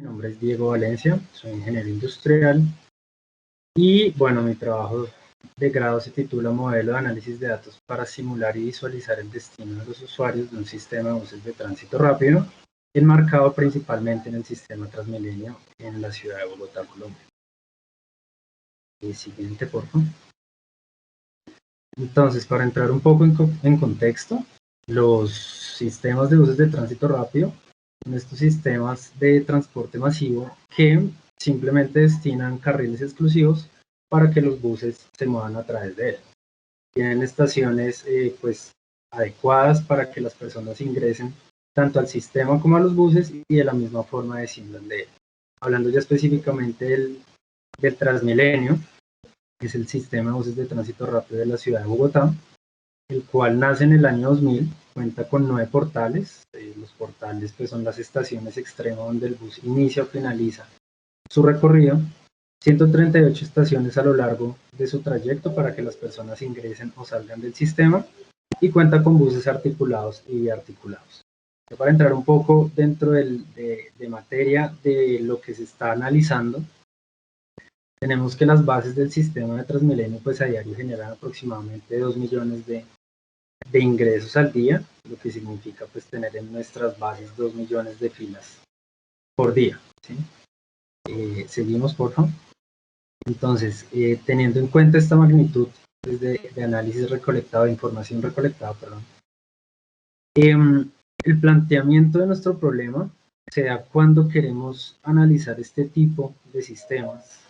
Mi nombre es Diego Valencia, soy ingeniero industrial y bueno, mi trabajo de grado se titula Modelo de análisis de datos para simular y visualizar el destino de los usuarios de un sistema de buses de tránsito rápido, enmarcado principalmente en el sistema Transmilenio en la ciudad de Bogotá, Colombia. Siguiente, por favor. Entonces, para entrar un poco en contexto, los sistemas de buses de tránsito rápido son estos sistemas de transporte masivo que simplemente destinan carriles exclusivos para que los buses se muevan a través de él. Tienen estaciones pues adecuadas para que las personas ingresen tanto al sistema como a los buses y de la misma forma desciendan de él. Hablando ya específicamente del Transmilenio, que es el sistema de buses de tránsito rápido de la ciudad de Bogotá, el cual nace en el año 2000, cuenta con 9 portales. Los portales pues, son las estaciones extremas donde el bus inicia o finaliza su recorrido, 138 estaciones a lo largo de su trayecto para que las personas ingresen o salgan del sistema, y cuenta con buses articulados y biarticulados. Para entrar un poco dentro de materia de lo que se está analizando, tenemos que las bases del sistema de Transmilenio pues a diario generan aproximadamente 2 millones de ingresos al día, lo que significa pues tener en nuestras bases 2 millones de filas por día, ¿sí? Seguimos, por favor. Entonces, teniendo en cuenta esta magnitud pues, de análisis recolectado, de información recolectada, perdón, el planteamiento de nuestro problema se da cuando queremos analizar este tipo de sistemas.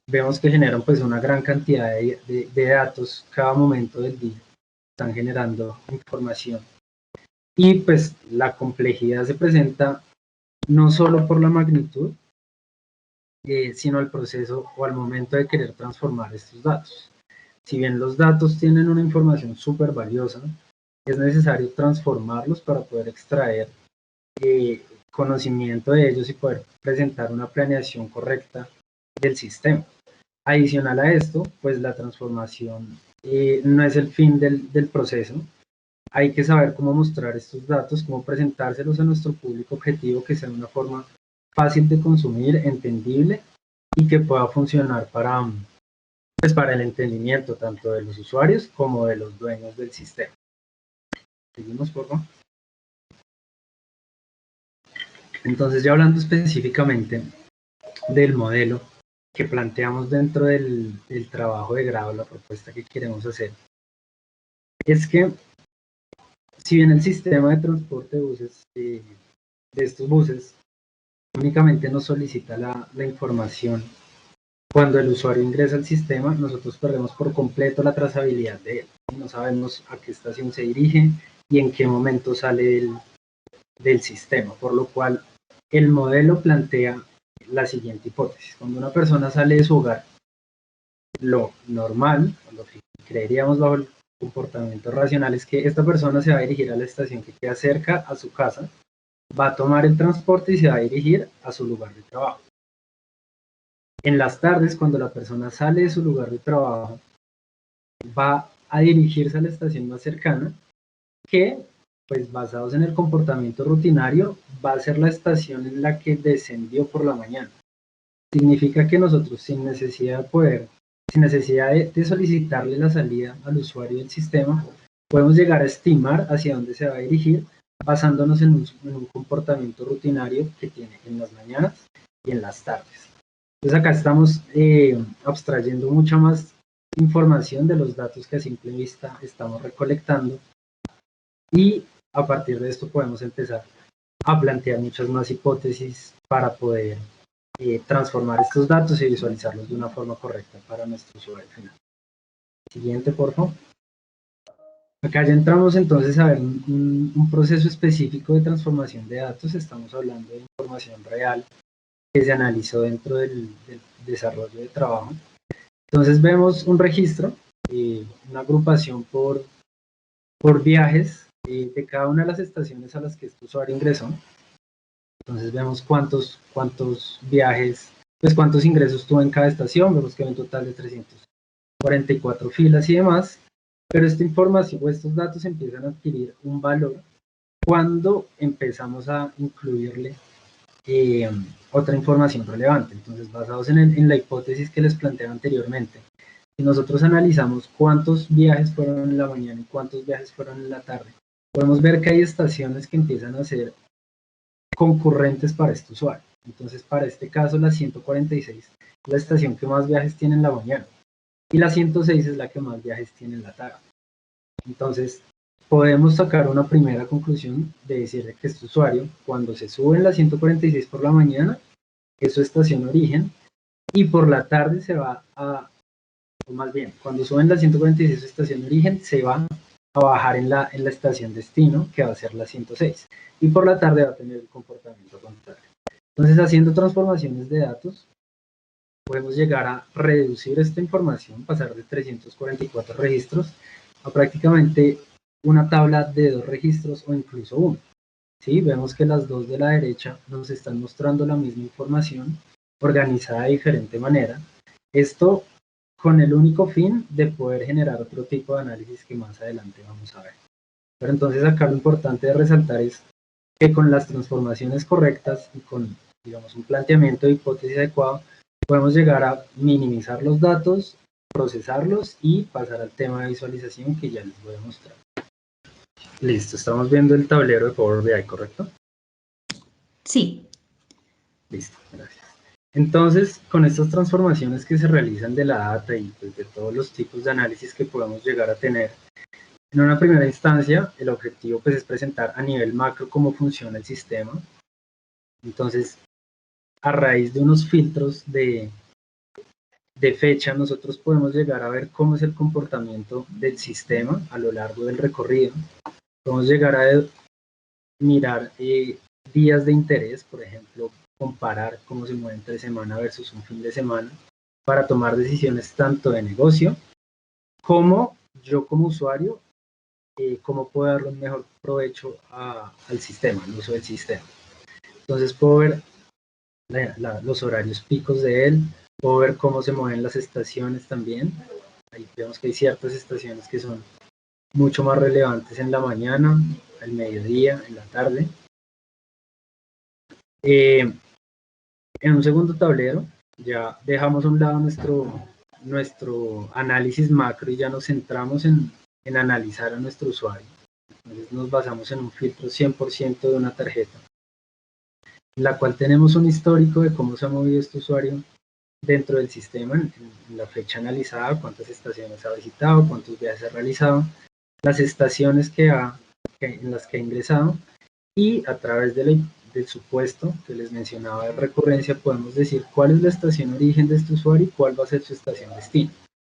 Vemos que generan pues una gran cantidad de datos cada momento del día, están generando información. Y pues la complejidad se presenta no solo por la magnitud, sino al proceso o al momento de querer transformar estos datos. Si bien los datos tienen una información súper valiosa, es necesario transformarlos para poder extraer conocimiento de ellos y poder presentar una planeación correcta del sistema. Adicional a esto, pues la transformación no es el fin del proceso. Hay que saber cómo mostrar estos datos, cómo presentárselos a nuestro público objetivo, que sea de una forma fácil de consumir, entendible y que pueda funcionar para el entendimiento tanto de los usuarios como de los dueños del sistema. Seguimos, por favor. Entonces, ya hablando específicamente del modelo que planteamos dentro del trabajo de grado, la propuesta que queremos hacer, es que si bien el sistema de transporte de buses, de estos buses, únicamente nos solicita la información cuando el usuario ingresa al sistema, nosotros perdemos por completo la trazabilidad de él. No sabemos a qué estación se dirige y en qué momento sale del sistema, por lo cual el modelo plantea la siguiente hipótesis. Cuando una persona sale de su hogar, lo normal, lo que creeríamos bajo el comportamiento racional, es que esta persona se va a dirigir a la estación que queda cerca a su casa, va a tomar el transporte y se va a dirigir a su lugar de trabajo. En las tardes, cuando la persona sale de su lugar de trabajo, va a dirigirse a la estación más cercana, que, pues basados en el comportamiento rutinario, va a ser la estación en la que descendió por la mañana. Significa que nosotros, sin necesidad de solicitarle la salida al usuario del sistema, podemos llegar a estimar hacia dónde se va a dirigir, basándonos en un comportamiento rutinario que tiene en las mañanas y en las tardes. Entonces acá estamos abstrayendo mucha más información de los datos que a simple vista estamos recolectando, y a partir de esto podemos empezar a plantear muchas más hipótesis para poder transformar estos datos y visualizarlos de una forma correcta para nuestro usuario final. Siguiente, por favor. Acá ya entramos entonces a ver un proceso específico de transformación de datos. Estamos hablando de información real que se analizó dentro del desarrollo de trabajo. Entonces vemos un registro, una agrupación por viajes de cada una de las estaciones a las que este usuario ingresó. Entonces vemos cuántos viajes, pues cuántos ingresos tuvo en cada estación. Vemos que hay un total de 344 filas y demás, pero esta información o estos datos empiezan a adquirir un valor cuando empezamos a incluirle otra información relevante. Entonces, basados en la hipótesis que les planteaba anteriormente, si nosotros analizamos cuántos viajes fueron en la mañana y cuántos viajes fueron en la tarde, podemos ver que hay estaciones que empiezan a ser concurrentes para este usuario. Entonces, para este caso, la 146 es la estación que más viajes tiene en la mañana y la 106 es la que más viajes tiene en la tarde. Entonces, podemos sacar una primera conclusión de decir que este usuario, cuando se sube en la 146 por la mañana, es su estación origen, y por la tarde se va a, o más bien, cuando sube en la 146 su estación origen, se va a bajar en la estación destino, que va a ser la 106, y por la tarde va a tener el comportamiento contrario. Entonces, haciendo transformaciones de datos, podemos llegar a reducir esta información, pasar de 344 registros a prácticamente una tabla de 2 registros o incluso uno. ¿Sí? Vemos que las dos de la derecha nos están mostrando la misma información organizada de diferente manera. Esto con el único fin de poder generar otro tipo de análisis que más adelante vamos a ver. Pero entonces acá lo importante de resaltar es que con las transformaciones correctas y con, digamos, un planteamiento de hipótesis adecuado, podemos llegar a minimizar los datos, procesarlos y pasar al tema de visualización que ya les voy a mostrar. Listo, estamos viendo el tablero de Power BI, ¿correcto? Sí. Listo, gracias. Entonces, con estas transformaciones que se realizan de la data y pues, de todos los tipos de análisis que podemos llegar a tener, en una primera instancia, el objetivo pues, es presentar a nivel macro cómo funciona el sistema. Entonces, a raíz de unos filtros de fecha, nosotros podemos llegar a ver cómo es el comportamiento del sistema a lo largo del recorrido. Podemos llegar a mirar días de interés, por ejemplo, comparar cómo se mueve entre semana versus un fin de semana, para tomar decisiones tanto de negocio como yo como usuario, cómo puedo darle un mejor provecho al sistema, al uso del sistema. Entonces puedo ver los horarios picos de él, puedo ver cómo se mueven las estaciones también. Ahí vemos que hay ciertas estaciones que son mucho más relevantes en la mañana, al mediodía, en la tarde. En un segundo tablero ya dejamos a un lado nuestro análisis macro y ya nos centramos en analizar a nuestro usuario. Entonces nos basamos en un filtro 100% de una tarjeta, en la cual tenemos un histórico de cómo se ha movido este usuario dentro del sistema, en la fecha analizada, cuántas estaciones ha visitado, cuántos viajes ha realizado, las estaciones en las que ha ingresado, y a través del supuesto que les mencionaba de recurrencia, podemos decir cuál es la estación origen de este usuario y cuál va a ser su estación destino.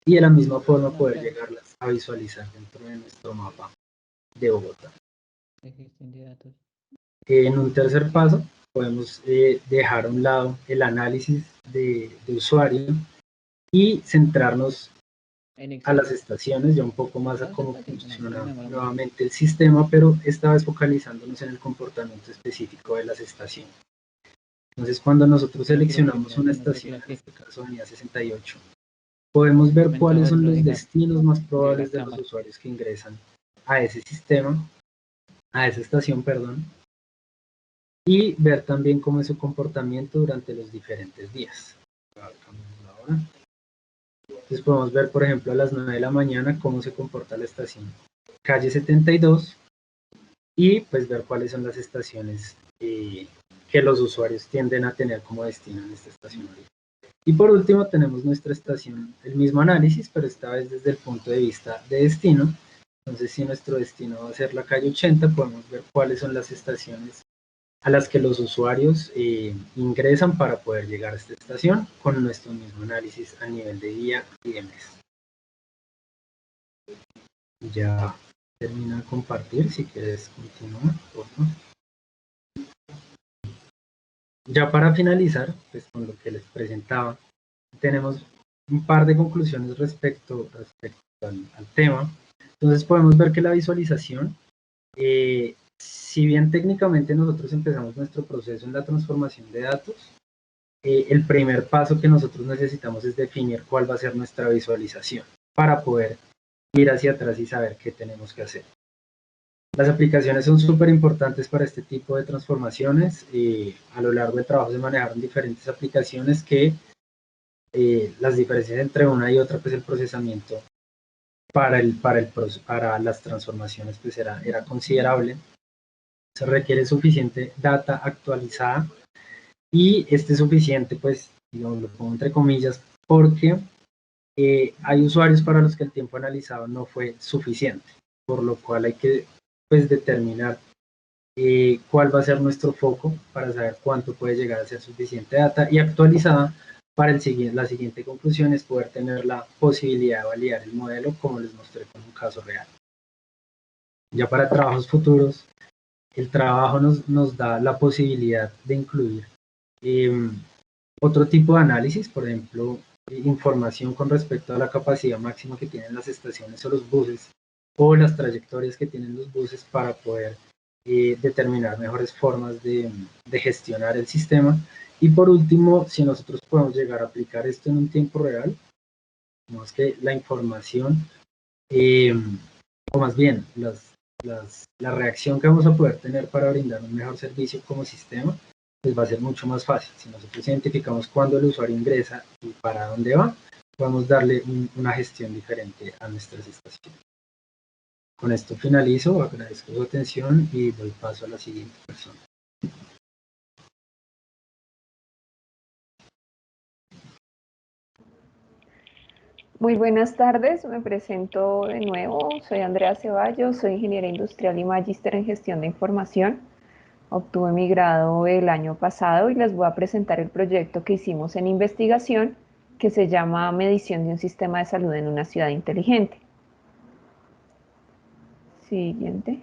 Y de la misma forma poder llegarlas a visualizar dentro de nuestro mapa de Bogotá. En un tercer paso, podemos dejar a un lado el análisis de usuario y centrarnos a las estaciones, ya un poco más a cómo funciona nuevamente el sistema, pero esta vez focalizándonos en el comportamiento específico de las estaciones. Entonces, cuando nosotros seleccionamos una estación, en este caso Avenida 68, podemos ver cuáles son los destinos más probables de los usuarios que ingresan a ese sistema, a esa estación, perdón, y ver también cómo es su comportamiento durante los diferentes días. Entonces podemos ver, por ejemplo, a las 9 de la mañana cómo se comporta la estación calle 72 y pues ver cuáles son las estaciones que los usuarios tienden a tener como destino en esta estación. Y por último tenemos nuestra estación, el mismo análisis, pero esta vez desde el punto de vista de destino. Entonces, si nuestro destino va a ser la calle 80, podemos ver cuáles son las estaciones a las que los usuarios ingresan para poder llegar a esta estación con nuestro mismo análisis a nivel de día y de mes. Ya termina de compartir, si quieres continuar, por favor. Ya para finalizar, pues con lo que les presentaba, tenemos un par de conclusiones respecto al tema. Entonces podemos ver que la visualización, si bien técnicamente nosotros empezamos nuestro proceso en la transformación de datos, el primer paso que nosotros necesitamos es definir cuál va a ser nuestra visualización para poder ir hacia atrás y saber qué tenemos que hacer. Las aplicaciones son súper importantes para este tipo de transformaciones. A lo largo del trabajo se manejaron diferentes aplicaciones que las diferencias entre una y otra, pues el procesamiento para las transformaciones pues era considerable. Se requiere suficiente data actualizada y este suficiente, pues, lo pongo entre comillas, porque hay usuarios para los que el tiempo analizado no fue suficiente, por lo cual hay que, pues, determinar cuál va a ser nuestro foco para saber cuánto puede llegar a ser suficiente data y actualizada para la siguiente conclusión es poder tener la posibilidad de validar el modelo como les mostré con un caso real. Ya para trabajos futuros, el trabajo nos da la posibilidad de incluir otro tipo de análisis, por ejemplo, información con respecto a la capacidad máxima que tienen las estaciones o los buses, o las trayectorias que tienen los buses para poder determinar mejores formas de gestionar el sistema. Y por último, si nosotros podemos llegar a aplicar esto en un tiempo real, no es que la información, o más bien la reacción que vamos a poder tener para brindar un mejor servicio como sistema, pues va a ser mucho más fácil. Si nosotros identificamos cuándo el usuario ingresa y para dónde va, podemos darle una gestión diferente a nuestras estaciones. Con esto finalizo, agradezco su atención y doy paso a la siguiente persona. Muy buenas tardes, me presento de nuevo, soy Andrea Ceballos, soy ingeniera industrial y magíster en gestión de información. Obtuve mi grado el año pasado y les voy a presentar el proyecto que hicimos en investigación que se llama Medición de un sistema de salud en una ciudad inteligente. Siguiente.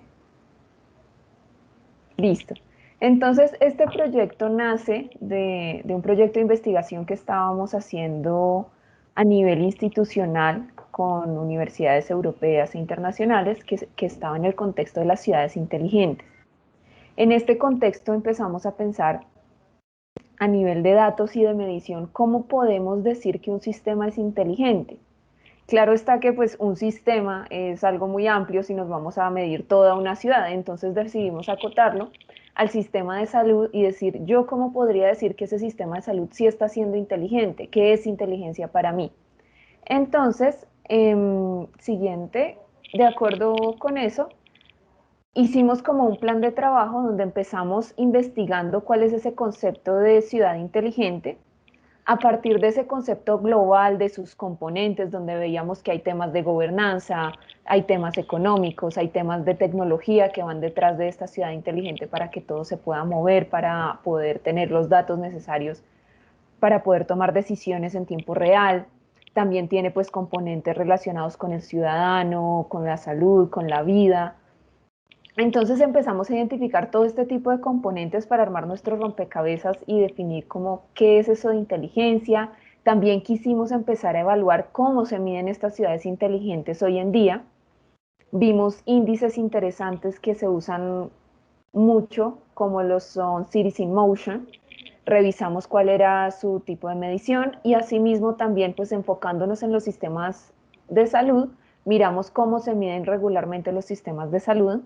Listo. Entonces, este proyecto nace de un proyecto de investigación que estábamos haciendo a nivel institucional con universidades europeas e internacionales que estaba en el contexto de las ciudades inteligentes. En este contexto empezamos a pensar a nivel de datos y de medición cómo podemos decir que un sistema es inteligente. Claro está que pues un sistema es algo muy amplio si nos vamos a medir toda una ciudad, entonces decidimos acotarlo al sistema de salud y decir, yo cómo podría decir que ese sistema de salud sí está siendo inteligente, qué es inteligencia para mí. Entonces, siguiente, de acuerdo con eso, hicimos como un plan de trabajo donde empezamos investigando cuál es ese concepto de ciudad inteligente, a partir de ese concepto global de sus componentes, donde veíamos que hay temas de gobernanza, hay temas económicos, hay temas de tecnología que van detrás de esta ciudad inteligente para que todo se pueda mover, para poder tener los datos necesarios, para poder tomar decisiones en tiempo real. También tiene pues componentes relacionados con el ciudadano, con la salud, con la vida. Entonces empezamos a identificar todo este tipo de componentes para armar nuestro rompecabezas y definir como qué es eso de inteligencia. También quisimos empezar a evaluar cómo se miden estas ciudades inteligentes hoy en día. Vimos índices interesantes que se usan mucho, como los son Cities in Motion. Revisamos cuál era su tipo de medición y asimismo también pues enfocándonos en los sistemas de salud, miramos cómo se miden regularmente los sistemas de salud.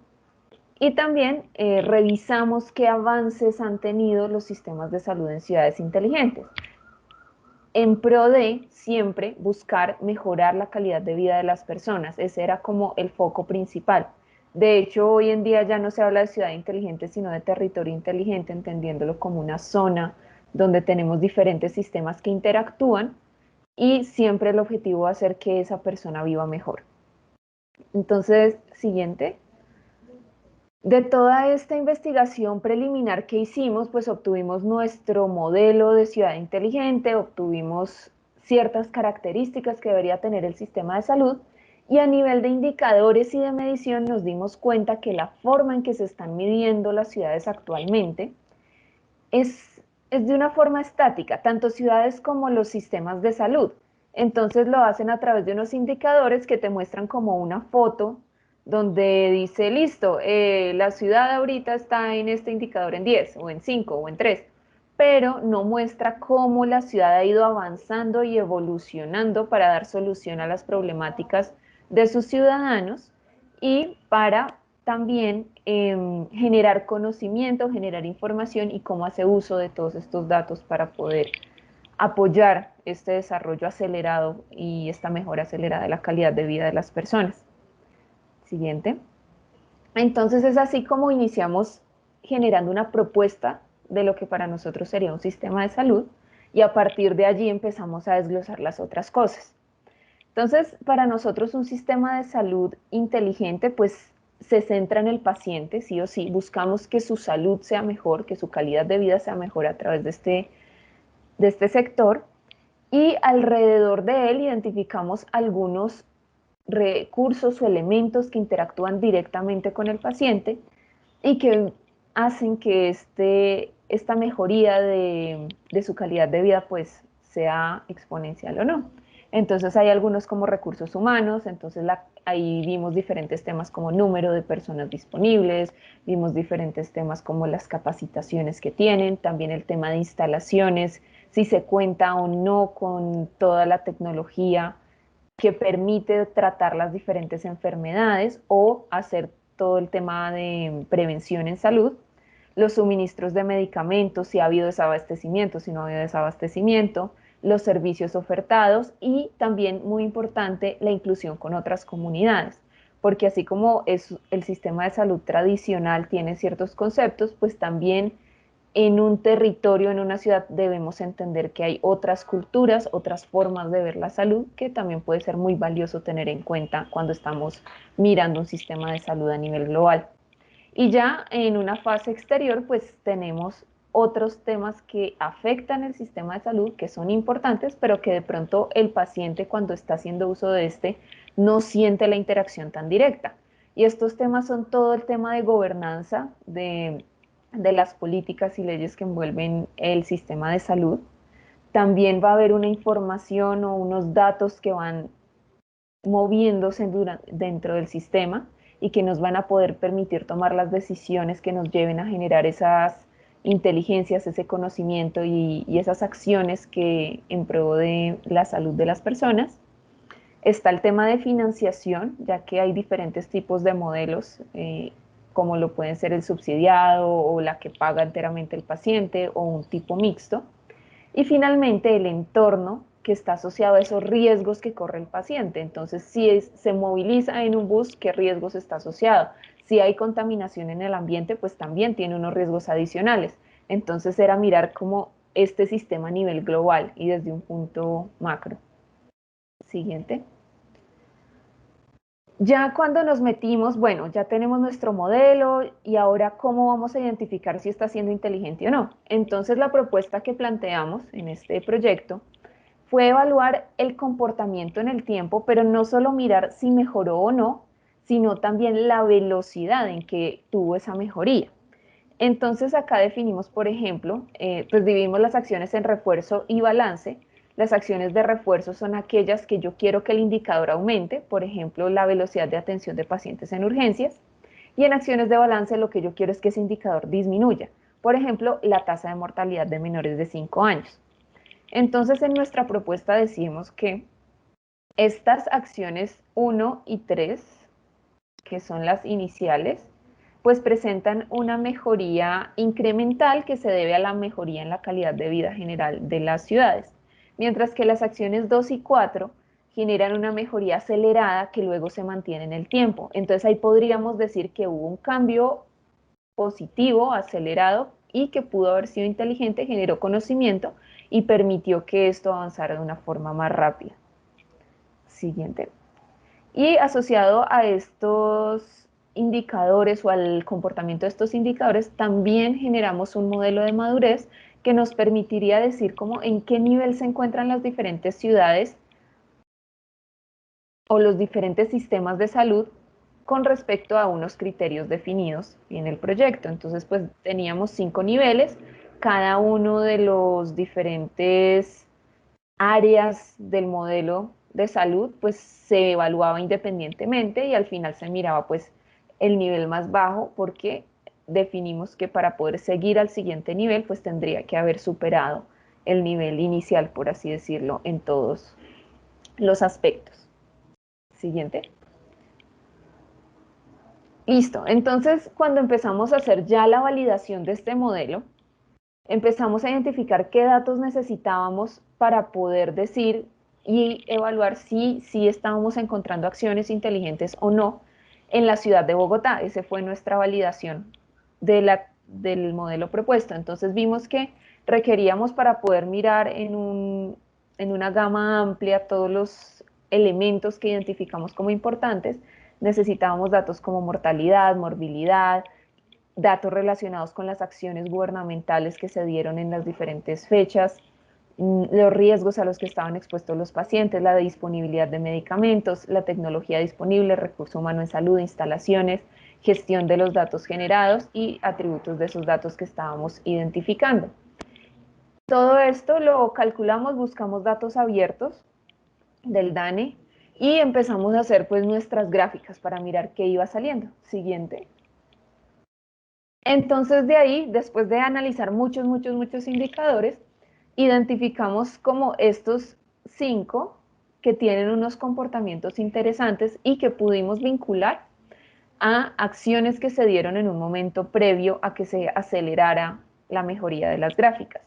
Y también revisamos qué avances han tenido los sistemas de salud en ciudades inteligentes, en pro de siempre buscar mejorar la calidad de vida de las personas. Ese era como el foco principal. De hecho, hoy en día ya no se habla de ciudad inteligente, sino de territorio inteligente, entendiéndolo como una zona donde tenemos diferentes sistemas que interactúan y siempre el objetivo va a ser que esa persona viva mejor. Entonces, siguiente. De toda esta investigación preliminar que hicimos, pues obtuvimos nuestro modelo de ciudad inteligente, obtuvimos ciertas características que debería tener el sistema de salud y a nivel de indicadores y de medición nos dimos cuenta que la forma en que se están midiendo las ciudades actualmente es de una forma estática, tanto ciudades como los sistemas de salud. Entonces lo hacen a través de unos indicadores que te muestran como una foto donde dice, listo, la ciudad ahorita está en este indicador en 10 o en 5 o en 3, pero no muestra cómo la ciudad ha ido avanzando y evolucionando para dar solución a las problemáticas de sus ciudadanos y para también generar conocimiento, generar información y cómo hace uso de todos estos datos para poder apoyar este desarrollo acelerado y esta mejora acelerada de la calidad de vida de las personas. Siguiente. Entonces es así como iniciamos generando una propuesta de lo que para nosotros sería un sistema de salud y a partir de allí empezamos a desglosar las otras cosas. Entonces, para nosotros un sistema de salud inteligente pues se centra en el paciente, sí o sí, buscamos que su salud sea mejor, que su calidad de vida sea mejor a través de este sector y alrededor de él identificamos algunos recursos o elementos que interactúan directamente con el paciente y que hacen que esta mejoría de su calidad de vida pues sea exponencial o no. Entonces hay algunos como recursos humanos, entonces ahí vimos diferentes temas como número de personas disponibles, vimos diferentes temas como las capacitaciones que tienen, también el tema de instalaciones, si se cuenta o no con toda la tecnología que permite tratar las diferentes enfermedades o hacer todo el tema de prevención en salud, los suministros de medicamentos, si ha habido desabastecimiento, si no ha habido desabastecimiento, los servicios ofertados y también, muy importante, la inclusión con otras comunidades, porque así como el sistema de salud tradicional tiene ciertos conceptos, pues también en un territorio, en una ciudad, debemos entender que hay otras culturas, otras formas de ver la salud, que también puede ser muy valioso tener en cuenta cuando estamos mirando un sistema de salud a nivel global. Y ya en una fase exterior, pues tenemos otros temas que afectan el sistema de salud, que son importantes, pero que de pronto el paciente cuando está haciendo uso de no siente la interacción tan directa. Y estos temas son todo el tema de gobernanza, de las políticas y leyes que envuelven el sistema de salud. También va a haber una información o unos datos que van moviéndose dentro del sistema y que nos van a poder permitir tomar las decisiones que nos lleven a generar esas inteligencias, ese conocimiento y esas acciones que en pro de la salud de las personas. Está el tema de financiación, ya que hay diferentes tipos de modelos, como lo pueden ser el subsidiado o la que paga enteramente el paciente o un tipo mixto. Y finalmente el entorno que está asociado a esos riesgos que corre el paciente. Entonces, si se moviliza en un bus, ¿qué riesgos está asociado? Si hay contaminación en el ambiente, pues también tiene unos riesgos adicionales. Entonces era mirar cómo este sistema a nivel global y desde un punto macro. Siguiente. Ya cuando nos metimos, bueno, ya tenemos nuestro modelo y ahora cómo vamos a identificar si está siendo inteligente o no. Entonces la propuesta que planteamos en este proyecto fue evaluar el comportamiento en el tiempo, pero no solo mirar si mejoró o no, sino también la velocidad en que tuvo esa mejoría. Entonces acá definimos, por ejemplo, pues dividimos las acciones en refuerzo y balance. Las acciones de refuerzo son aquellas que yo quiero que el indicador aumente, por ejemplo, la velocidad de atención de pacientes en urgencias. Y en acciones de balance lo que yo quiero es que ese indicador disminuya, por ejemplo, la tasa de mortalidad de menores de 5 años. Entonces en nuestra propuesta decimos que estas acciones 1 y 3, que son las iniciales, pues presentan una mejoría incremental que se debe a la mejoría en la calidad de vida general de las ciudades, mientras que las acciones 2 y 4 generan una mejoría acelerada que luego se mantiene en el tiempo. Entonces ahí podríamos decir que hubo un cambio positivo, acelerado, y que pudo haber sido inteligente, generó conocimiento y permitió que esto avanzara de una forma más rápida. Siguiente. Y asociado a estos indicadores o al comportamiento de estos indicadores, también generamos un modelo de madurez que nos permitiría decir cómo en qué nivel se encuentran las diferentes ciudades o los diferentes sistemas de salud con respecto a unos criterios definidos en el proyecto. Entonces, pues teníamos 5 niveles, cada uno de los diferentes áreas del modelo de salud, pues se evaluaba independientemente y al final se miraba pues el nivel más bajo porque definimos que para poder seguir al siguiente nivel pues tendría que haber superado el nivel inicial, por así decirlo, en todos los aspectos. Siguiente. Listo, entonces cuando empezamos a hacer ya la validación de este modelo, empezamos a identificar qué datos necesitábamos para poder decir y evaluar si estábamos encontrando acciones inteligentes o no en la ciudad de Bogotá. Esa fue nuestra validación del modelo propuesto. Entonces vimos que requeríamos para poder mirar en una gama amplia todos los elementos que identificamos como importantes, necesitábamos datos como mortalidad, morbilidad, datos relacionados con las acciones gubernamentales que se dieron en las diferentes fechas, los riesgos a los que estaban expuestos los pacientes, la disponibilidad de medicamentos, la tecnología disponible, recurso humano en salud, instalaciones, gestión de los datos generados y atributos de esos datos que estábamos identificando. Todo esto lo calculamos, buscamos datos abiertos del DANE y empezamos a hacer pues nuestras gráficas para mirar qué iba saliendo. Siguiente. Entonces de ahí, después de analizar muchos indicadores, identificamos como estos 5 que tienen unos comportamientos interesantes y que pudimos vincular a acciones que se dieron en un momento previo a que se acelerara la mejoría de las gráficas.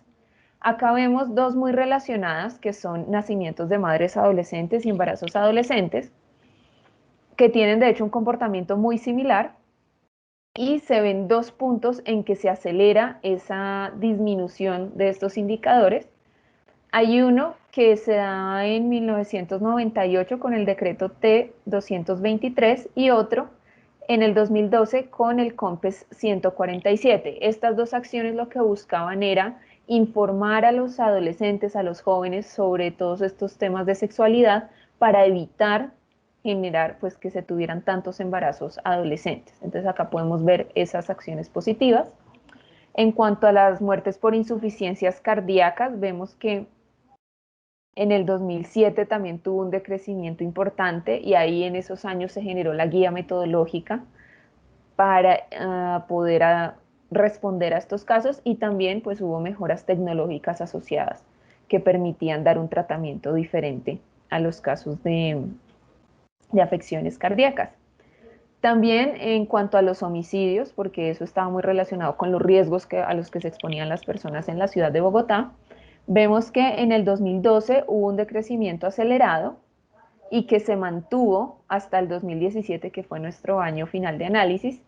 Acá vemos 2 muy relacionadas, que son nacimientos de madres adolescentes y embarazos adolescentes, que tienen de hecho un comportamiento muy similar, y se ven 2 puntos en que se acelera esa disminución de estos indicadores. Hay uno que se da en 1998 con el decreto T223 y otro en el 2012 con el COMPES 147. Estas 2 acciones lo que buscaban era informar a los adolescentes, a los jóvenes sobre todos estos temas de sexualidad para evitar generar pues que se tuvieran tantos embarazos adolescentes. Entonces acá podemos ver esas acciones positivas. En cuanto a las muertes por insuficiencias cardíacas, vemos que en el 2007 también tuvo un decrecimiento importante y ahí en esos años se generó la guía metodológica para poder responder a estos casos y también pues hubo mejoras tecnológicas asociadas que permitían dar un tratamiento diferente a los casos de afecciones cardíacas. También en cuanto a los homicidios, porque eso estaba muy relacionado con los riesgos a los que se exponían las personas en la ciudad de Bogotá, vemos que en el 2012 hubo un decrecimiento acelerado y que se mantuvo hasta el 2017, que fue nuestro año final de análisis.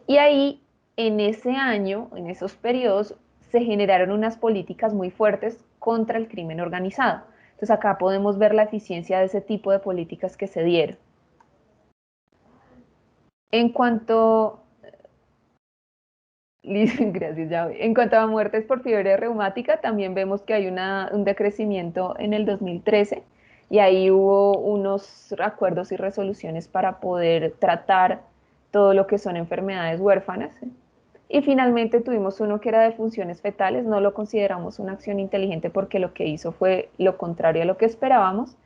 Y ahí, en ese año, en esos periodos, se generaron unas políticas muy fuertes contra el crimen organizado. Entonces acá podemos ver la eficiencia de ese tipo de políticas que se dieron. En cuanto, gracias, ya voy. En cuanto a muertes por fiebre reumática, también vemos que hay un decrecimiento en el 2013 y ahí hubo unos acuerdos y resoluciones para poder tratar todo lo que son enfermedades huérfanas. Y finalmente tuvimos uno que era de funciones fetales, no lo consideramos una acción inteligente porque lo que hizo fue lo contrario a lo que esperábamos,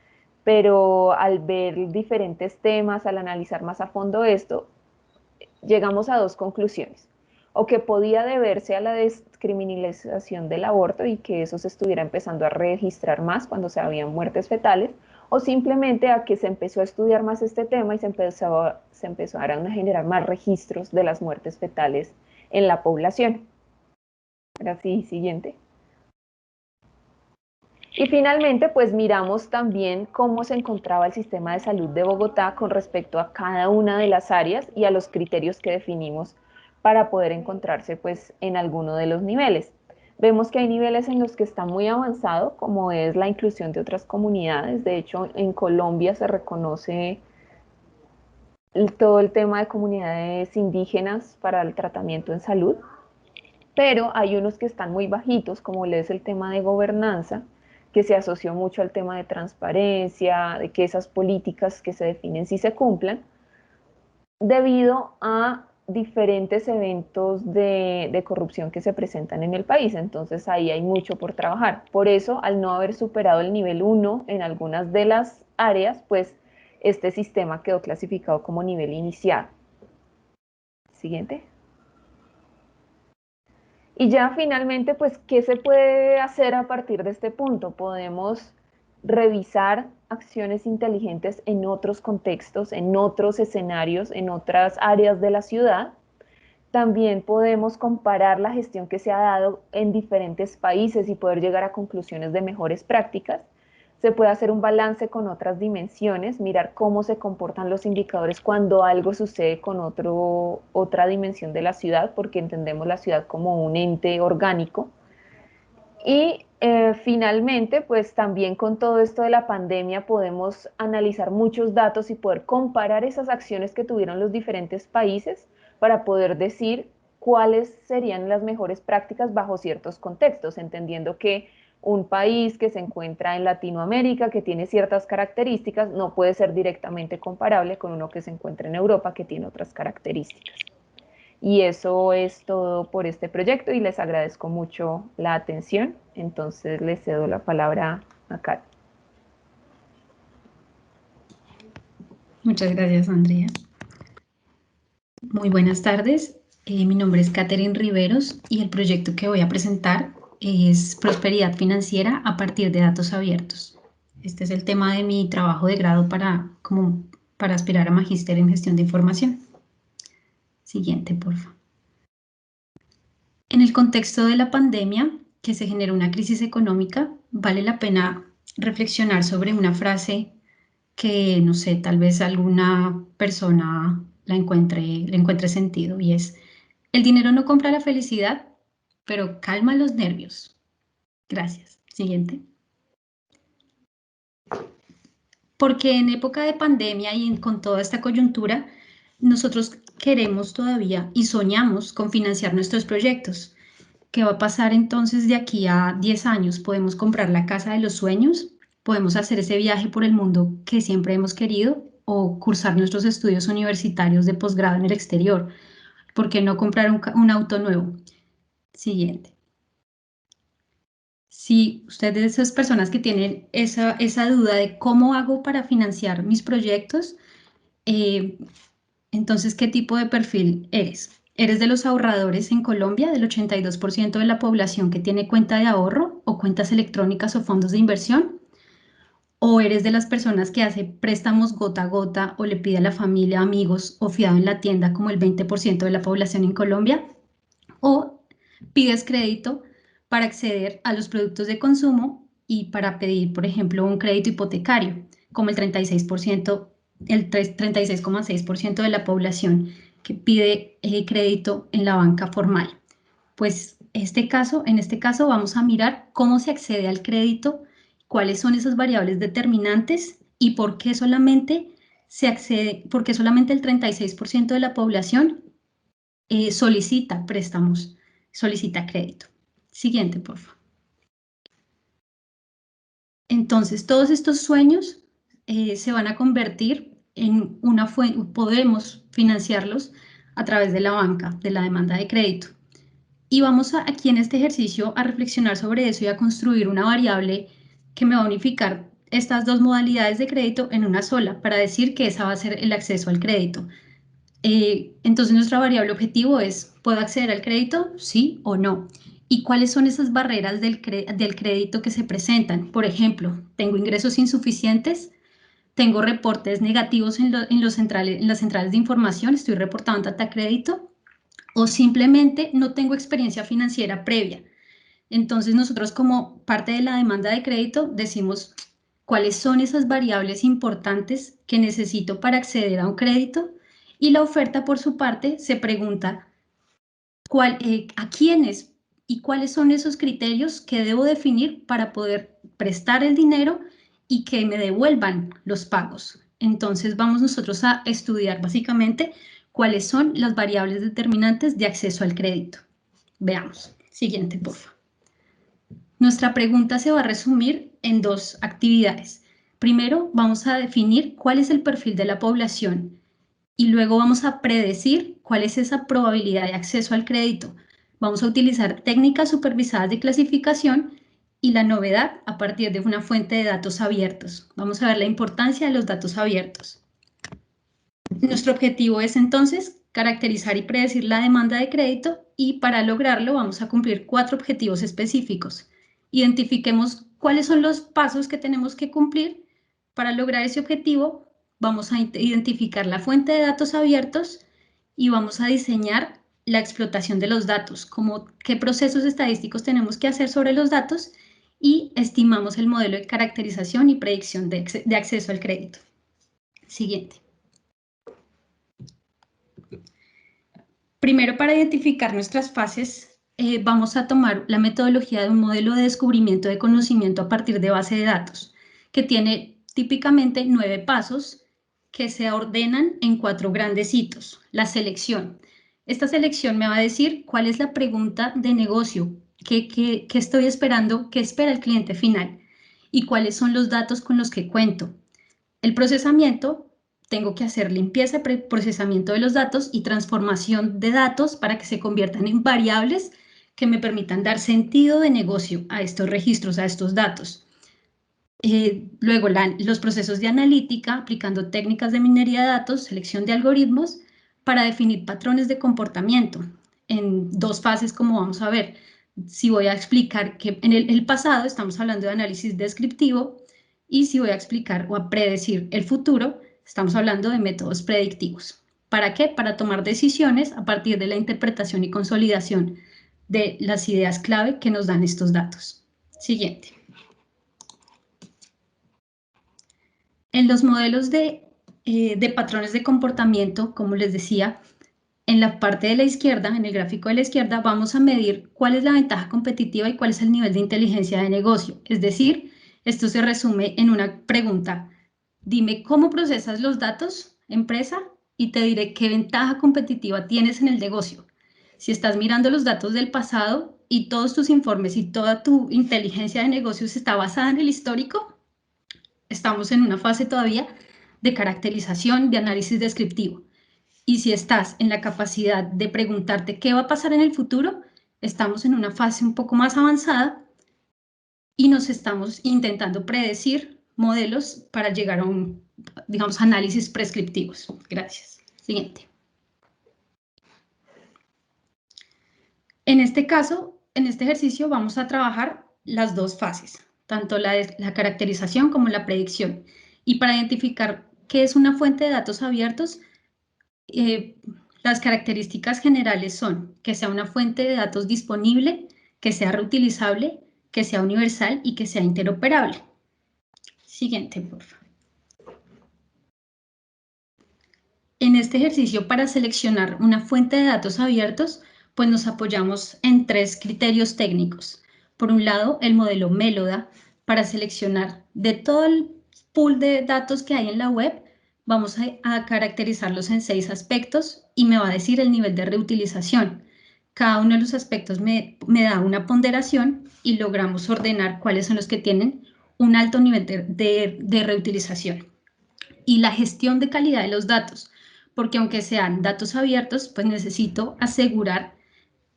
pero al ver diferentes temas, al analizar más a fondo esto, llegamos a 2 conclusiones. O que podía deberse a la descriminalización del aborto y que eso se estuviera empezando a registrar más cuando se habían muertes fetales, o simplemente a que se empezó a estudiar más este tema y se empezaron a generar más registros de las muertes fetales en la población. Ahora sí, siguiente. Y finalmente, pues miramos también cómo se encontraba el sistema de salud de Bogotá con respecto a cada una de las áreas y a los criterios que definimos para poder encontrarse pues en alguno de los niveles. Vemos que hay niveles en los que está muy avanzado, como es la inclusión de otras comunidades. De hecho, en Colombia se reconoce todo el tema de comunidades indígenas para el tratamiento en salud, pero hay unos que están muy bajitos, como es el tema de gobernanza, que se asoció mucho al tema de transparencia, de que esas políticas que se definen sí se cumplan, debido a diferentes eventos de corrupción que se presentan en el país. Entonces ahí hay mucho por trabajar. Por eso, al no haber superado el nivel 1 en algunas de las áreas, pues este sistema quedó clasificado como nivel inicial. Siguiente. Y ya finalmente, pues, ¿qué se puede hacer a partir de este punto? Podemos revisar acciones inteligentes en otros contextos, en otros escenarios, en otras áreas de la ciudad. También podemos comparar la gestión que se ha dado en diferentes países y poder llegar a conclusiones de mejores prácticas. Se puede hacer un balance con otras dimensiones, mirar cómo se comportan los indicadores cuando algo sucede con otra dimensión de la ciudad, porque entendemos la ciudad como un ente orgánico. Y finalmente, pues también con todo esto de la pandemia podemos analizar muchos datos y poder comparar esas acciones que tuvieron los diferentes países para poder decir cuáles serían las mejores prácticas bajo ciertos contextos, entendiendo que un país que se encuentra en Latinoamérica, que tiene ciertas características, no puede ser directamente comparable con uno que se encuentra en Europa, que tiene otras características. Y eso es todo por este proyecto y les agradezco mucho la atención. Entonces les cedo la palabra a Kat. Muchas gracias, Andrea. Muy buenas tardes. Mi nombre es Catherine Riveros y el proyecto que voy a presentar es Prosperidad Financiera a partir de datos abiertos. Este es el tema de mi trabajo de grado para aspirar a magíster en gestión de información. Siguiente, por favor. En el contexto de la pandemia, que se generó una crisis económica, vale la pena reflexionar sobre una frase que, no sé, tal vez alguna persona le encuentre sentido, y es: el dinero no compra la felicidad, pero calma los nervios. Gracias. Siguiente. Porque en época de pandemia y con toda esta coyuntura, nosotros queremos todavía y soñamos con financiar nuestros proyectos. ¿Qué va a pasar entonces de aquí a 10 años? ¿Podemos comprar la casa de los sueños? ¿Podemos hacer ese viaje por el mundo que siempre hemos querido? ¿O cursar nuestros estudios universitarios de posgrado en el exterior? ¿Por qué no comprar un auto nuevo? Siguiente. Si usted es de esas personas que tienen esa duda de cómo hago para financiar mis proyectos, entonces, ¿qué tipo de perfil eres? ¿Eres de los ahorradores en Colombia, del 82% de la población que tiene cuenta de ahorro o cuentas electrónicas o fondos de inversión? ¿O eres de las personas que hace préstamos gota a gota o le pide a la familia, amigos o fiado en la tienda como el 20% de la población en Colombia? ¿O pides crédito para acceder a los productos de consumo y para pedir, por ejemplo, un crédito hipotecario, como el 36%, el 36,6% de la población que pide crédito en la banca formal? Pues en este caso vamos a mirar cómo se accede al crédito, cuáles son esas variables determinantes y por qué solamente el 36% de la población solicita préstamos, solicita crédito. Siguiente, por favor. Entonces, todos estos sueños se van a convertir en una fuente, podemos financiarlos a través de la banca, de la demanda de crédito. Y vamos aquí en este ejercicio a reflexionar sobre eso y a construir una variable que me va a unificar estas dos modalidades de crédito en una sola, para decir que esa va a ser el acceso al crédito. Entonces nuestra variable objetivo es: ¿puedo acceder al crédito? ¿Sí o no? ¿Y cuáles son esas barreras del crédito que se presentan? Por ejemplo, ¿tengo ingresos insuficientes? ¿Tengo reportes negativos en las centrales de información? ¿Estoy reportando tanta crédito? ¿O simplemente no tengo experiencia financiera previa? Entonces nosotros, como parte de la demanda de crédito, decimos cuáles son esas variables importantes que necesito para acceder a un crédito, y la oferta, por su parte, se pregunta a quiénes y cuáles son esos criterios que debo definir para poder prestar el dinero y que me devuelvan los pagos. Entonces vamos nosotros a estudiar básicamente cuáles son las variables determinantes de acceso al crédito. Veamos. Siguiente, por favor. Nuestra pregunta se va a resumir en dos actividades. Primero, vamos a definir cuál es el perfil de la población y luego vamos a predecir cuál es esa probabilidad de acceso al crédito. Vamos a utilizar técnicas supervisadas de clasificación y la novedad a partir de una fuente de datos abiertos. Vamos a ver la importancia de los datos abiertos. Nuestro objetivo es entonces caracterizar y predecir la demanda de crédito, y para lograrlo vamos a cumplir 4 objetivos específicos: Identifiquemos cuáles son los pasos que tenemos que cumplir para lograr ese objetivo. Vamos a identificar la fuente de datos abiertos y vamos a diseñar la explotación de los datos, como qué procesos estadísticos tenemos que hacer sobre los datos, y estimamos el modelo de caracterización y predicción de acceso al crédito. Siguiente. Primero, para identificar nuestras fases, vamos a tomar la metodología de un modelo de descubrimiento de conocimiento a partir de base de datos, que tiene típicamente 9 pasos que se ordenan en 4 grandes hitos. La selección. Esta selección me va a decir cuál es la pregunta de negocio, qué estoy esperando, qué espera el cliente final y cuáles son los datos con los que cuento. El procesamiento, tengo que hacer limpieza, procesamiento de los datos y transformación de datos para que se conviertan en variables que me permitan dar sentido de negocio a estos registros, a estos datos. Luego, los procesos de analítica, aplicando técnicas de minería de datos, selección de algoritmos, para definir patrones de comportamiento en 2 fases, como vamos a ver. Si voy a explicar que en el pasado estamos hablando de análisis descriptivo, y si voy a explicar o a predecir el futuro, estamos hablando de métodos predictivos. ¿Para qué? Para tomar decisiones a partir de la interpretación y consolidación de las ideas clave que nos dan estos datos. Siguiente. En los modelos de patrones de comportamiento, como les decía, en la parte de la izquierda, en el gráfico de la izquierda, vamos a medir cuál es la ventaja competitiva y cuál es el nivel de inteligencia de negocio. Es decir, esto se resume en una pregunta. Dime cómo procesas los datos, empresa, y te diré qué ventaja competitiva tienes en el negocio. Si estás mirando los datos del pasado y todos tus informes y toda tu inteligencia de negocios está basada en el histórico, estamos en una fase todavía de caracterización, de análisis descriptivo. Y si estás en la capacidad de preguntarte qué va a pasar en el futuro, estamos en una fase un poco más avanzada y nos estamos intentando predecir modelos para llegar a un, digamos, análisis prescriptivos. Gracias. Siguiente. En este caso, en este ejercicio vamos a trabajar las 2 fases, tanto la caracterización como la predicción. Y para identificar qué es una fuente de datos abiertos, las características generales son que sea una fuente de datos disponible, que sea reutilizable, que sea universal y que sea interoperable. Siguiente, por favor. En este ejercicio, para seleccionar una fuente de datos abiertos, pues nos apoyamos en 3 criterios técnicos. Por un lado, el modelo Meloda, para seleccionar de todo el pool de datos que hay en la web, vamos a caracterizarlos en 6 aspectos y me va a decir el nivel de reutilización. Cada uno de los aspectos me da una ponderación y logramos ordenar cuáles son los que tienen un alto nivel de reutilización. Y la gestión de calidad de los datos, porque aunque sean datos abiertos, pues necesito asegurar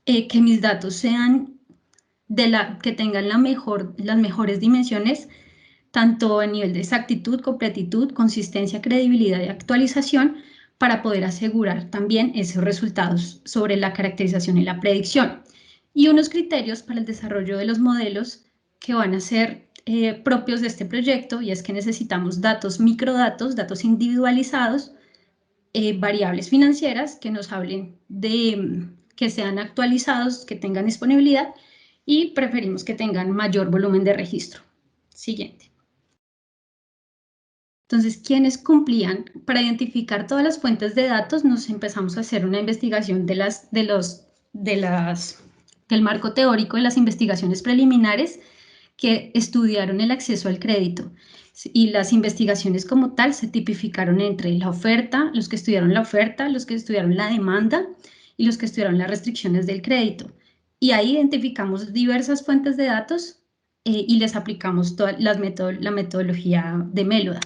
que mis datos sean que tengan las mejores dimensiones, tanto a nivel de exactitud, completitud, consistencia, credibilidad y actualización, para poder asegurar también esos resultados sobre la caracterización y la predicción. Y unos criterios para el desarrollo de los modelos que van a ser propios de este proyecto, y es que necesitamos datos, microdatos, datos individualizados, variables financieras que nos hablen de que sean actualizados, que tengan disponibilidad, y preferimos que tengan mayor volumen de registro. Siguiente. Entonces, ¿quiénes cumplían? Para identificar todas las fuentes de datos, nos empezamos a hacer una investigación del marco teórico de las investigaciones preliminares que estudiaron el acceso al crédito. Y las investigaciones como tal se tipificaron entre la oferta, los que estudiaron la oferta, los que estudiaron la demanda y los que estudiaron las restricciones del crédito. Y ahí identificamos diversas fuentes de datos y les aplicamos toda la metodología de Meloda.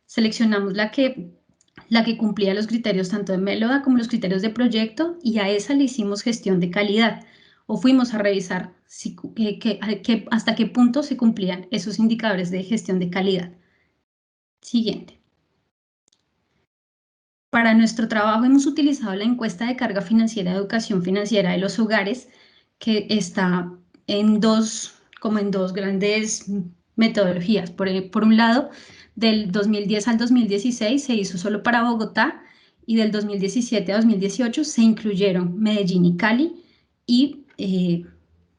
Seleccionamos la que cumplía los criterios tanto de Meloda como los criterios de proyecto, y a esa le hicimos gestión de calidad, o fuimos a revisar hasta qué punto se cumplían esos indicadores de gestión de calidad. Siguiente. Para nuestro trabajo hemos utilizado la encuesta de carga financiera de educación financiera de los hogares, que está en 2 como en dos grandes metodologías. Por un lado, del 2010 al 2016 se hizo solo para Bogotá, y del 2017 a 2018 se incluyeron Medellín y Cali, y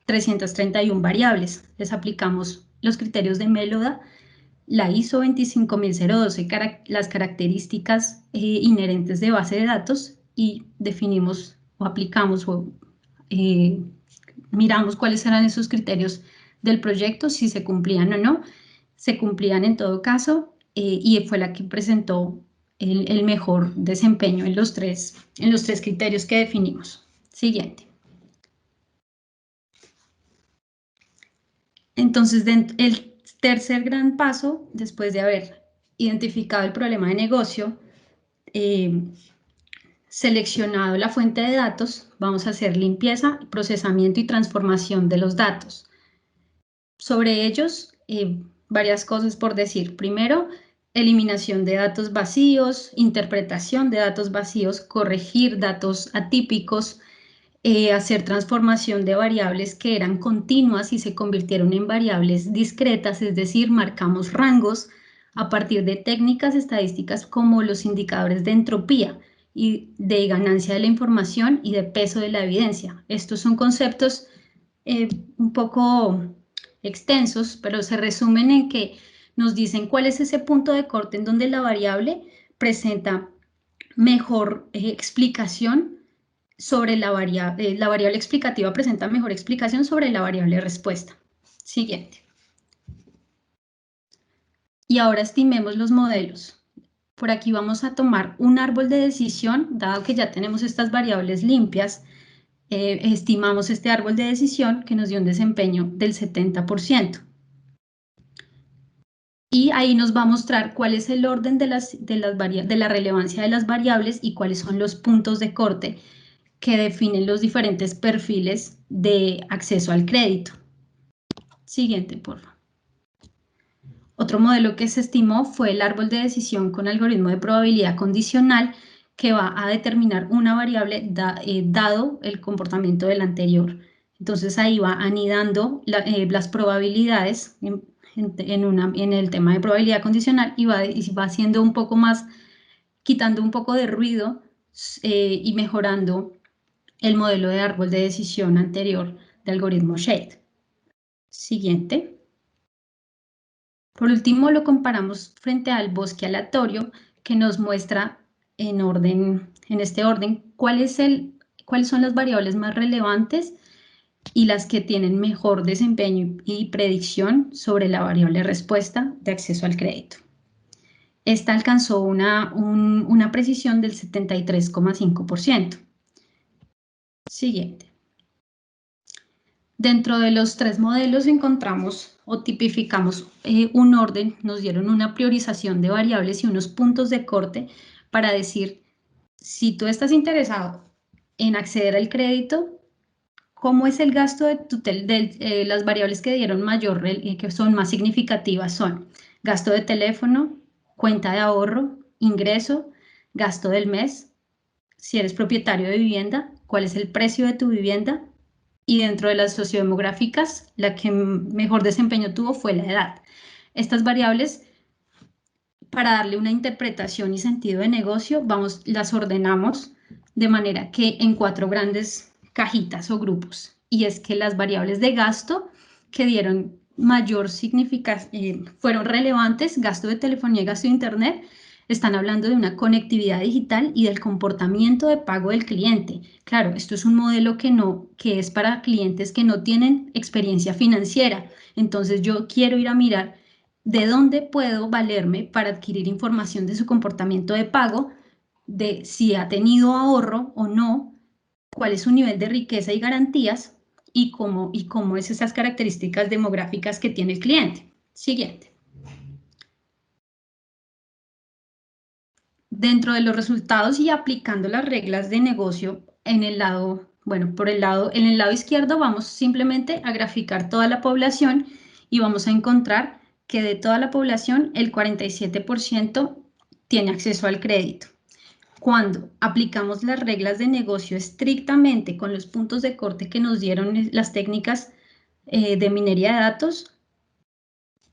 331 variables. Les aplicamos los criterios de Méloda, la ISO 25012, las características inherentes de base de datos, y definimos o aplicamos o miramos cuáles eran esos criterios del proyecto, si se cumplían o no. Se cumplían en todo caso, y fue la que presentó el mejor desempeño en los tres criterios que definimos. Siguiente. Entonces, el tercer gran paso, después de haber identificado el problema de negocio, seleccionado la fuente de datos, vamos a hacer limpieza, procesamiento y transformación de los datos. Sobre ellos, varias cosas por decir. Primero, eliminación de datos vacíos, interpretación de datos vacíos, corregir datos atípicos, hacer transformación de variables que eran continuas y se convirtieron en variables discretas, es decir, marcamos rangos a partir de técnicas estadísticas como los indicadores de entropía y de ganancia de la información y de peso de la evidencia. Estos son conceptos un poco extensos, pero se resumen en que nos dicen cuál es ese punto de corte en donde la variable presenta mejor explicación sobre la variable explicativa presenta mejor explicación sobre la variable respuesta. Siguiente. Y ahora estimemos los modelos. Por aquí vamos a tomar un árbol de decisión, dado que ya tenemos estas variables limpias, estimamos este árbol de decisión que nos dio un desempeño del 70%. Y ahí nos va a mostrar cuál es el orden de la relevancia de las variables y cuáles son los puntos de corte que definen los diferentes perfiles de acceso al crédito. Siguiente, por favor. Otro modelo que se estimó fue el árbol de decisión con algoritmo de probabilidad condicional, que va a determinar una variable dado el comportamiento del anterior. Entonces ahí va anidando las probabilidades en el tema de probabilidad condicional y va haciendo un poco más, quitando un poco de ruido y mejorando el modelo de árbol de decisión anterior de algoritmo Shade. Siguiente. Por último, lo comparamos frente al bosque aleatorio, que nos muestra en este orden cuáles son las variables más relevantes y las que tienen mejor desempeño y predicción sobre la variable respuesta de acceso al crédito. Esta alcanzó una precisión del 73,5%. Siguiente. Dentro de los tres modelos encontramos o tipificamos un orden, nos dieron una priorización de variables y unos puntos de corte para decir, si tú estás interesado en acceder al crédito, ¿cómo es el gasto de las variables que dieron mayor, que son más significativas? Son gasto de teléfono, cuenta de ahorro, ingreso, gasto del mes, si eres propietario de vivienda, cuál es el precio de tu vivienda, y dentro de las sociodemográficas, la que mejor desempeño tuvo fue la edad. Estas variables, para darle una interpretación y sentido de negocio, las ordenamos de manera que en 4 grandes cajitas o grupos. Y es que las variables de gasto que dieron mayor significación, fueron relevantes, gasto de telefonía y gasto de internet, están hablando de una conectividad digital y del comportamiento de pago del cliente. Claro, esto es un modelo que es para clientes que no tienen experiencia financiera. Entonces yo quiero ir a mirar de dónde puedo valerme para adquirir información de su comportamiento de pago, de si ha tenido ahorro o no, cuál es su nivel de riqueza y garantías y cómo es esas características demográficas que tiene el cliente. Siguiente. Dentro de los resultados y aplicando las reglas de negocio en el lado, en el lado izquierdo vamos simplemente a graficar toda la población y vamos a encontrar que de toda la población el 47% tiene acceso al crédito. Cuando aplicamos las reglas de negocio estrictamente con los puntos de corte que nos dieron las técnicas de minería de datos,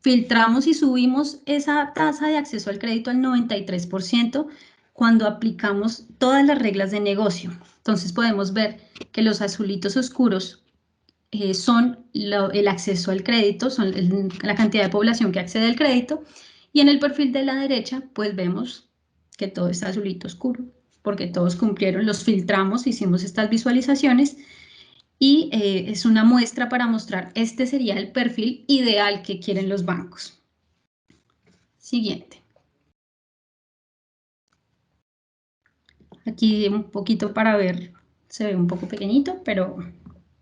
filtramos y subimos esa tasa de acceso al crédito al 93% cuando aplicamos todas las reglas de negocio. Entonces podemos ver que los azulitos oscuros son el acceso al crédito, son la cantidad de población que accede al crédito, y en el perfil de la derecha pues vemos que todo está azulito oscuro, porque todos cumplieron, los filtramos, hicimos estas visualizaciones, y es una muestra para mostrar, este sería el perfil ideal que quieren los bancos. Siguiente. Aquí un poquito para ver, se ve un poco pequeñito, pero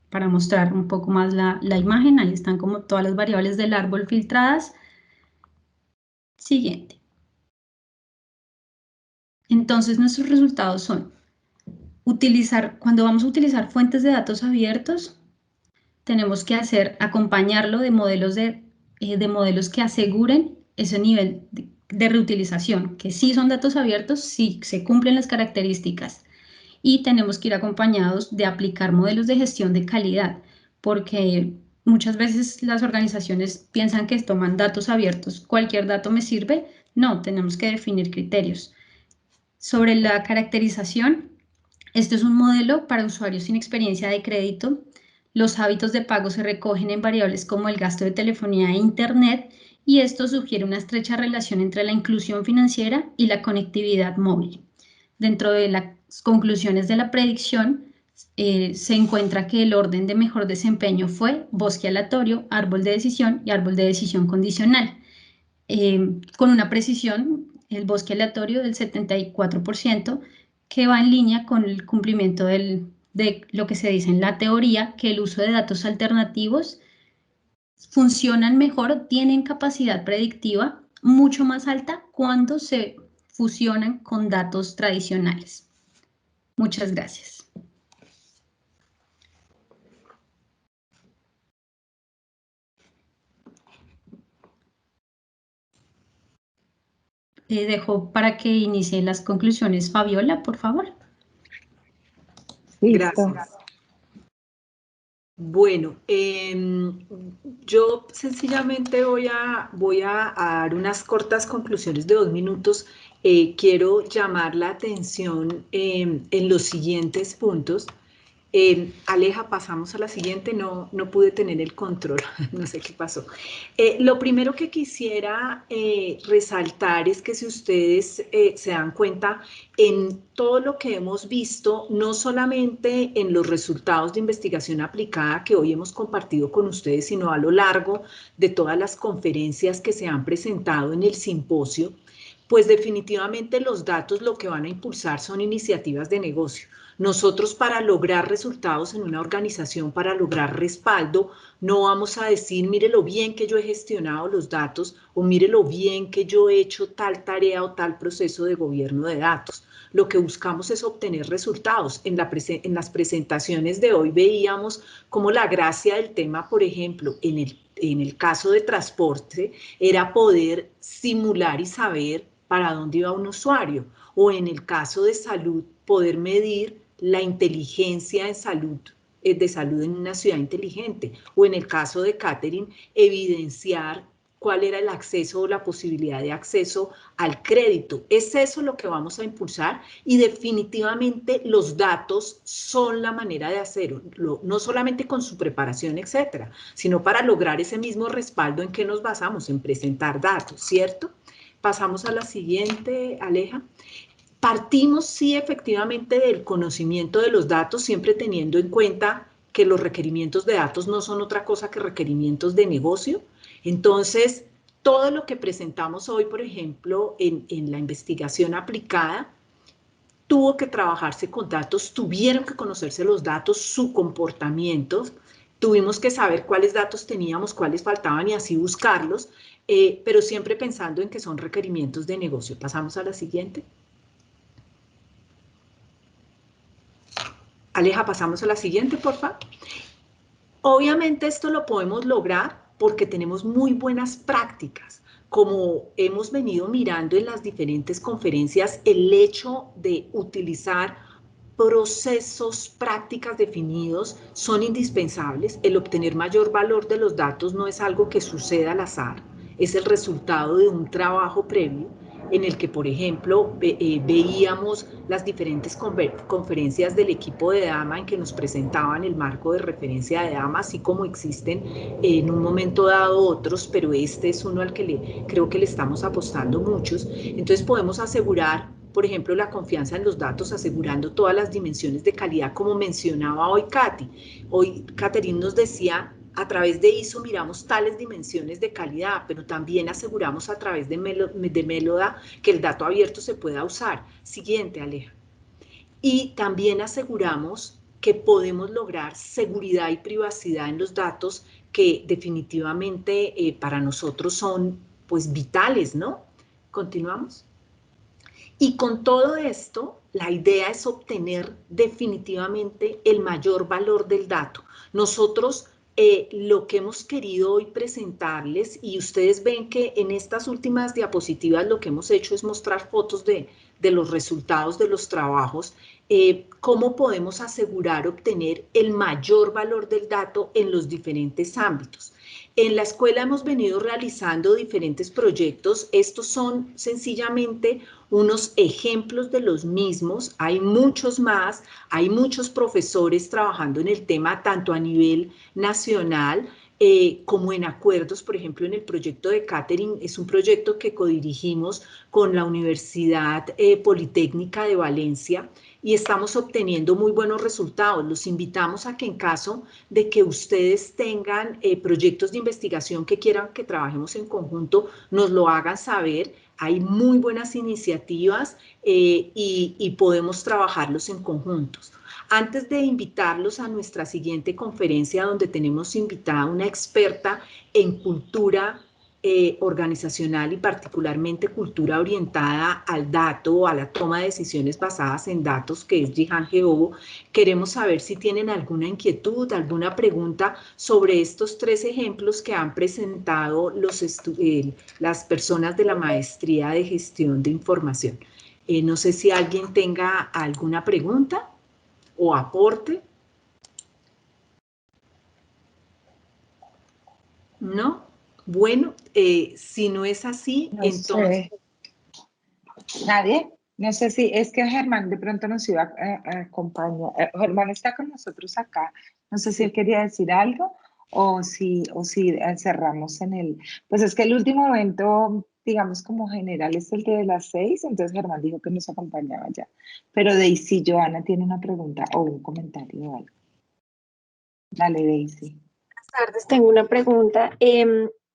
para mostrar un poco más la imagen, ahí están como todas las variables del árbol filtradas. Siguiente. Entonces nuestros resultados son, cuando vamos a utilizar fuentes de datos abiertos, tenemos que acompañarlo de modelos que aseguren ese nivel de reutilización, que sí son datos abiertos, sí se cumplen las características, y tenemos que ir acompañados de aplicar modelos de gestión de calidad, porque muchas veces las organizaciones piensan que toman datos abiertos, cualquier dato me sirve. No, tenemos que definir criterios. Sobre la caracterización, este es un modelo para usuarios sin experiencia de crédito. Los hábitos de pago se recogen en variables como el gasto de telefonía e internet, y esto sugiere una estrecha relación entre la inclusión financiera y la conectividad móvil. Dentro de las conclusiones de la predicción, se encuentra que el orden de mejor desempeño fue bosque aleatorio, árbol de decisión y árbol de decisión condicional. Con una precisión, el bosque aleatorio del 74%, que va en línea con el cumplimiento de lo que se dice en la teoría, que el uso de datos alternativos funcionan mejor, tienen capacidad predictiva mucho más alta cuando se fusionan con datos tradicionales. Muchas gracias. Dejo para que inicie las conclusiones Fabiola, por favor. Listo. Gracias. Bueno, yo sencillamente voy a dar unas cortas conclusiones de 2 minutos. Quiero llamar la atención en los siguientes puntos. Aleja, pasamos a la siguiente, no pude tener el control, no sé qué pasó. Lo primero que quisiera resaltar es que si ustedes se dan cuenta, en todo lo que hemos visto, no solamente en los resultados de investigación aplicada que hoy hemos compartido con ustedes, sino a lo largo de todas las conferencias que se han presentado en el simposio, pues definitivamente los datos lo que van a impulsar son iniciativas de negocio. Nosotros, para lograr resultados en una organización, para lograr respaldo, no vamos a decir, mire lo bien que yo he gestionado los datos o mire lo bien que yo he hecho tal tarea o tal proceso de gobierno de datos. Lo que buscamos es obtener resultados. En las presentaciones de hoy veíamos cómo la gracia del tema, por ejemplo, en el caso de transporte, era poder simular y saber para dónde iba un usuario, o en el caso de salud, poder medir la inteligencia de salud en una ciudad inteligente, o en el caso de catering, evidenciar cuál era el acceso o la posibilidad de acceso al crédito. Es eso lo que vamos a impulsar, y definitivamente los datos son la manera de hacerlo, no solamente con su preparación, etcétera, sino para lograr ese mismo respaldo. ¿En qué nos basamos? En presentar datos, ¿cierto? Pasamos a la siguiente, Aleja. Partimos, sí, efectivamente, del conocimiento de los datos, siempre teniendo en cuenta que los requerimientos de datos no son otra cosa que requerimientos de negocio. Entonces, todo lo que presentamos hoy, por ejemplo, en la investigación aplicada, tuvo que trabajarse con datos, tuvieron que conocerse los datos, su comportamiento, tuvimos que saber cuáles datos teníamos, cuáles faltaban y así buscarlos, pero siempre pensando en que son requerimientos de negocio. Pasamos a la siguiente. Aleja, pasamos a la siguiente, por favor. Obviamente esto lo podemos lograr porque tenemos muy buenas prácticas. Como hemos venido mirando en las diferentes conferencias, el hecho de utilizar procesos, prácticas definidos son indispensables. El obtener mayor valor de los datos no es algo que suceda al azar, es el resultado de un trabajo previo en el que, por ejemplo, veíamos las diferentes conferencias del equipo de DAMA en que nos presentaban el marco de referencia de DAMA, así como existen en un momento dado otros, pero este es uno al que creo que le estamos apostando muchos. Entonces podemos asegurar, por ejemplo, la confianza en los datos, asegurando todas las dimensiones de calidad, como mencionaba hoy Katy. Hoy Catherine nos decía, a través de ISO miramos tales dimensiones de calidad, pero también aseguramos a través de Meloda que el dato abierto se pueda usar. Siguiente, Aleja. Y también aseguramos que podemos lograr seguridad y privacidad en los datos que definitivamente para nosotros son pues vitales, ¿no? Continuamos. Y con todo esto, la idea es obtener definitivamente el mayor valor del dato. Nosotros lo que hemos querido hoy presentarles, y ustedes ven que en estas últimas diapositivas lo que hemos hecho es mostrar fotos de los resultados de los trabajos, cómo podemos asegurar obtener el mayor valor del dato en los diferentes ámbitos. En la escuela hemos venido realizando diferentes proyectos. Estos son sencillamente unos ejemplos de los mismos. Hay muchos más, hay muchos profesores trabajando en el tema tanto a nivel nacional como en acuerdos. Por ejemplo, en el proyecto de Catherine, es un proyecto que codirigimos con la Universidad Politécnica de Valencia y estamos obteniendo muy buenos resultados. Los invitamos a que en caso de que ustedes tengan proyectos de investigación que quieran que trabajemos en conjunto, nos lo hagan saber. Hay muy buenas iniciativas y podemos trabajarlos en conjuntos. Antes de invitarlos a nuestra siguiente conferencia, donde tenemos invitada una experta en cultura organizacional y particularmente cultura orientada al dato, a la toma de decisiones basadas en datos, que es Jihan Geobo, queremos saber si tienen alguna inquietud, alguna pregunta sobre estos 3 ejemplos que han presentado las personas de la Maestría de Gestión de Información. No sé si alguien tenga alguna pregunta o aporte. ¿No? Bueno, si no es así, No entonces... sé. ¿Nadie? No sé si es que Germán de pronto nos iba a acompañar. Germán está con nosotros acá. No sé si él quería decir algo o si cerramos en el... Pues es que el último evento, digamos como general, es el de las 6, entonces Germán dijo que nos acompañaba ya. Pero Daisy, Joana tiene una pregunta o un comentario o algo. Dale, Daisy. Buenas tardes, tengo una pregunta.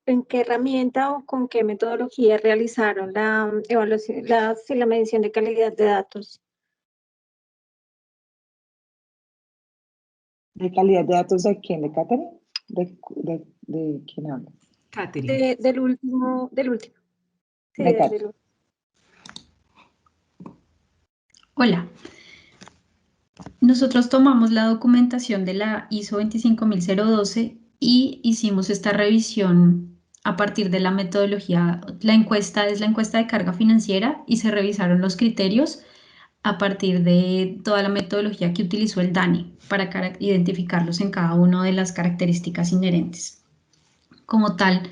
¿En qué herramienta o con qué metodología realizaron la evaluación, la medición de calidad de datos? ¿De calidad de datos de quién? ¿De Catherine? ¿De quién habla? Catherine. Del último. Sí, De Catherine. Hola. Nosotros tomamos la documentación de la ISO 25012 y hicimos esta revisión a partir de la metodología. La encuesta es la encuesta de carga financiera y se revisaron los criterios a partir de toda la metodología que utilizó el DANI para identificarlos en cada una de las características inherentes. Como tal,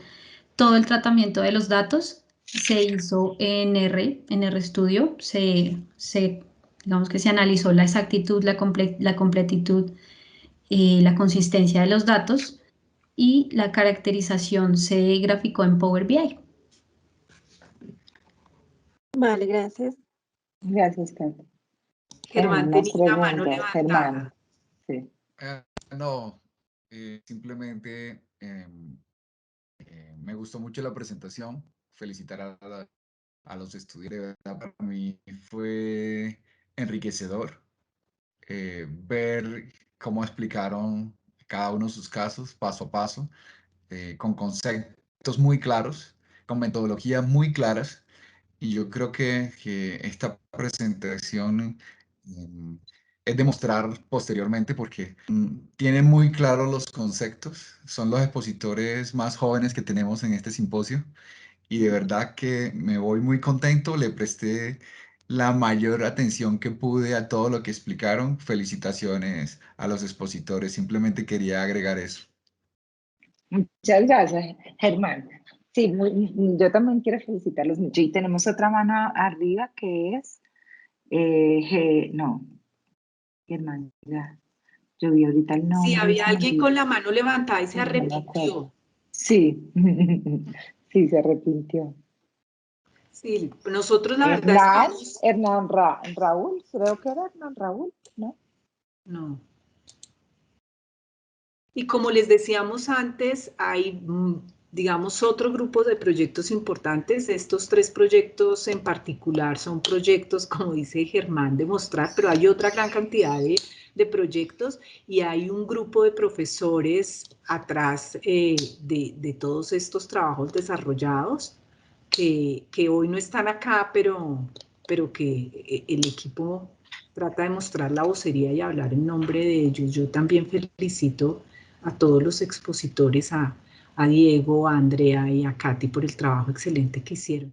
todo el tratamiento de los datos se hizo en RStudio, digamos que se analizó la exactitud, la completitud, la consistencia de los datos y la caracterización se graficó en Power BI. Vale, gracias. Gracias, Catherine. Germán tenía la mano levantada. Germán, sí. No, simplemente me gustó mucho la presentación. Felicitar a los estudiantes. De verdad, para mí fue enriquecedor ver cómo explicaron cada uno de sus casos, paso a paso, con conceptos muy claros, con metodologías muy claras. Y yo creo que esta presentación es demostrar posteriormente porque tienen muy claros los conceptos, son los expositores más jóvenes que tenemos en este simposio y de verdad que me voy muy contento, le presté la mayor atención que pude a todo lo que explicaron. Felicitaciones a los expositores. Simplemente quería agregar eso. Muchas gracias, Germán. Sí, yo también quiero felicitarlos mucho. Y tenemos otra mano arriba que es, no, Germán, ya, yo vi ahorita el Sí, nombre. había alguien con la mano levantada y se No me acuerdo. arrepintió. Sí, sí, se arrepintió. Sí, nosotros la verdad estamos... Hernán Raúl, creo que era Hernán Raúl, ¿no? No. Y como les decíamos antes, hay, digamos, otro grupo de proyectos importantes. Estos 3 proyectos en particular son proyectos, como dice Germán, de mostrar, pero hay otra gran cantidad de proyectos y hay un grupo de profesores atrás de todos estos trabajos desarrollados que hoy no están acá, pero que el equipo trata de mostrar la vocería y hablar en nombre de ellos. Yo también felicito a todos los expositores, a Diego, a Andrea y a Katy por el trabajo excelente que hicieron.